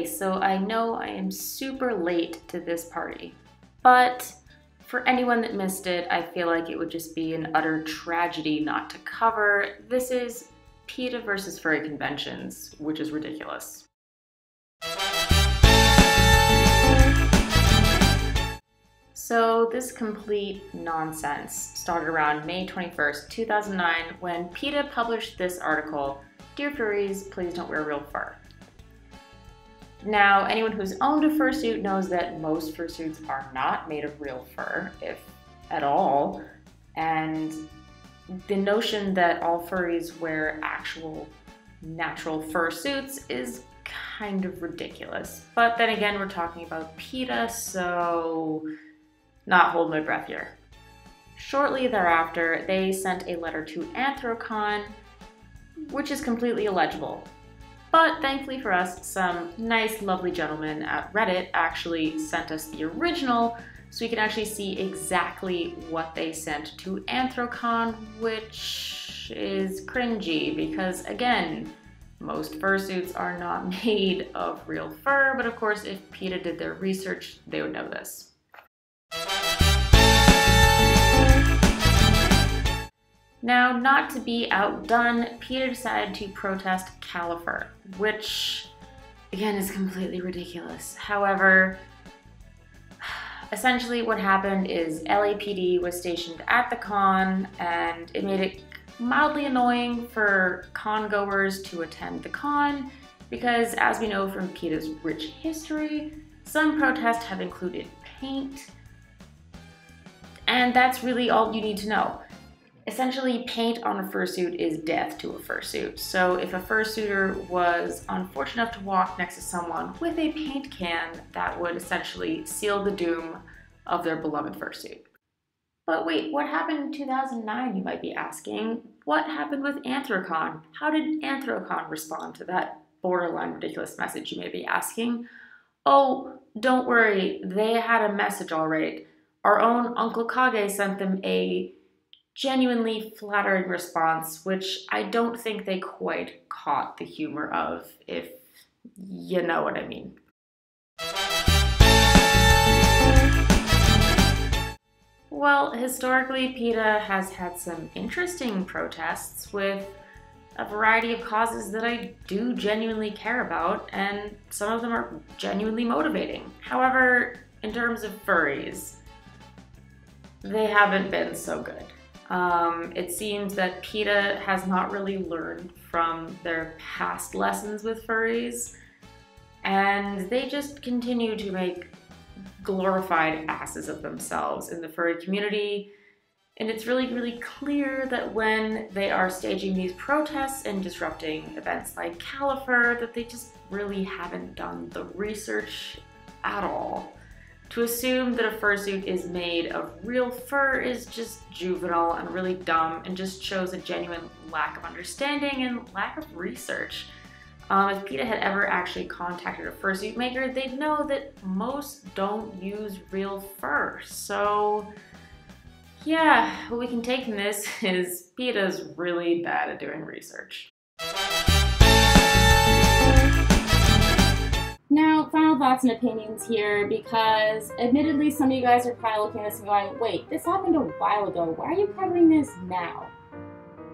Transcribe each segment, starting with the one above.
so I know I am super late to this party. But for anyone that missed it, I feel like it would just be an utter tragedy not to cover. This is PETA versus furry conventions, which is ridiculous. So this complete nonsense started around May 21st, 2009, when PETA published this article, "Dear Furries, please don't wear real fur." Now, anyone who's owned a fursuit knows that most fursuits are not made of real fur, if at all, and the notion that all furries wear actual natural fursuits is kind of ridiculous. But then again, we're talking about PETA, so not hold my breath here. Shortly thereafter, they sent a letter to Anthrocon, which is completely illegible. But thankfully for us, some nice, lovely gentlemen at Reddit actually sent us the original, so we can actually see exactly what they sent to Anthrocon, which is cringy because, again, most fursuits are not made of real fur, but of course, if PETA did their research, they would know this. Now, not to be outdone, PETA decided to protest Califer, which, again, is completely ridiculous. However, essentially what happened is LAPD was stationed at the con, and it made it mildly annoying for con goers to attend the con, because as we know from PETA's rich history, some protests have included paint, and that's really all you need to know. Essentially, paint on a fursuit is death to a fursuit. So if a fursuiter was unfortunate enough to walk next to someone with a paint can, that would essentially seal the doom of their beloved fursuit. But wait, what happened in 2009, you might be asking? What happened with Anthrocon? How did Anthrocon respond to that borderline ridiculous message, you may be asking? Oh, don't worry, they had a message all right. Our own Uncle Kage sent them a genuinely flattering response, which I don't think they quite caught the humor of, if you know what I mean. Well, historically, PETA has had some interesting protests with a variety of causes that I do genuinely care about, and some of them are genuinely motivating. However, in terms of furries, they haven't been so good. It seems that PETA has not really learned from their past lessons with furries, and they just continue to make glorified asses of themselves in the furry community. And it's really, really clear that when they are staging these protests and disrupting events like Califer, that they just really haven't done the research at all. To assume that a fursuit is made of real fur is just juvenile and really dumb, and just shows a genuine lack of understanding and lack of research. If PETA had ever actually contacted a fursuit maker, they'd know that most don't use real fur. So yeah, what we can take from this is PETA's really bad at doing research. Now, final thoughts and opinions here, because admittedly some of you guys are probably looking at this and going, wait, this happened a while ago, why are you covering this now?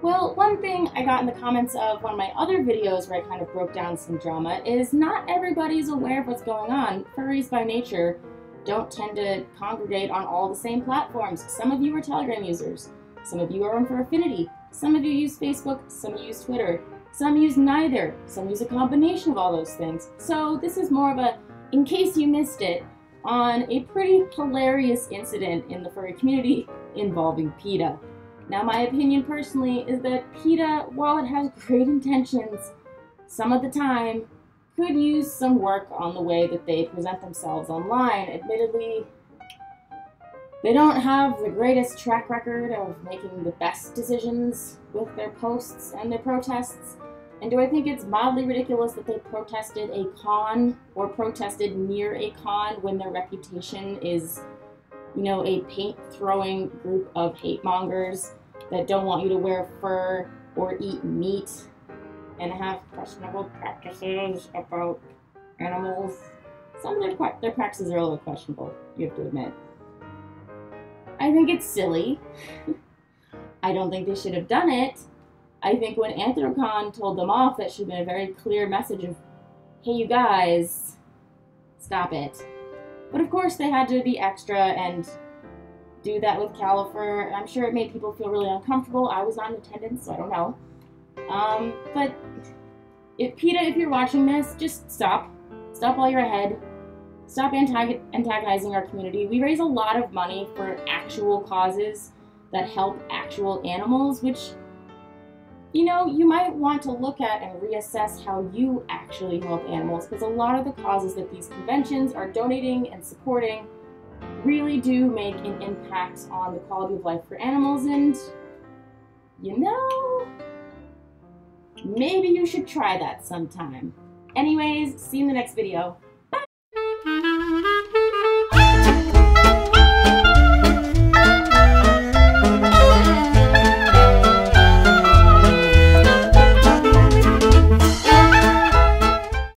Well, one thing I got in the comments of one of my other videos where I kind of broke down some drama is not everybody's aware of what's going on. Furries by nature don't tend to congregate on all the same platforms. Some of you are Telegram users, some of you are on for Affinity, some of you use Facebook, some use Twitter. Some use neither, some use a combination of all those things. So this is more of a, in case you missed it, on a pretty hilarious incident in the furry community involving PETA. Now, my opinion personally is that PETA, while it has great intentions, some of the time could use some work on the way that they present themselves online. Admittedly, they don't have the greatest track record of making the best decisions with their posts and their protests. And do I think it's mildly ridiculous that they protested a con or protested near a con when their reputation is, you know, a paint-throwing group of hate mongers that don't want you to wear fur or eat meat and have questionable practices about animals. Some of their practices are a little questionable, you have to admit. I think it's silly. I don't think they should have done it. I think when Anthrocon told them off, that should have been a very clear message of, hey, you guys, stop it. But of course, they had to be extra and do that with Califer. I'm sure it made people feel really uncomfortable. I was not in attendance, so I don't know. But PETA, if you're watching this, just stop. Stop while you're ahead. Stop antagonizing our community. We raise a lot of money for actual causes that help actual animals, which, you know, you might want to look at and reassess how you actually help animals, because a lot of the causes that these conventions are donating and supporting really do make an impact on the quality of life for animals, and, you know, maybe you should try that sometime. Anyways, see you in the next video.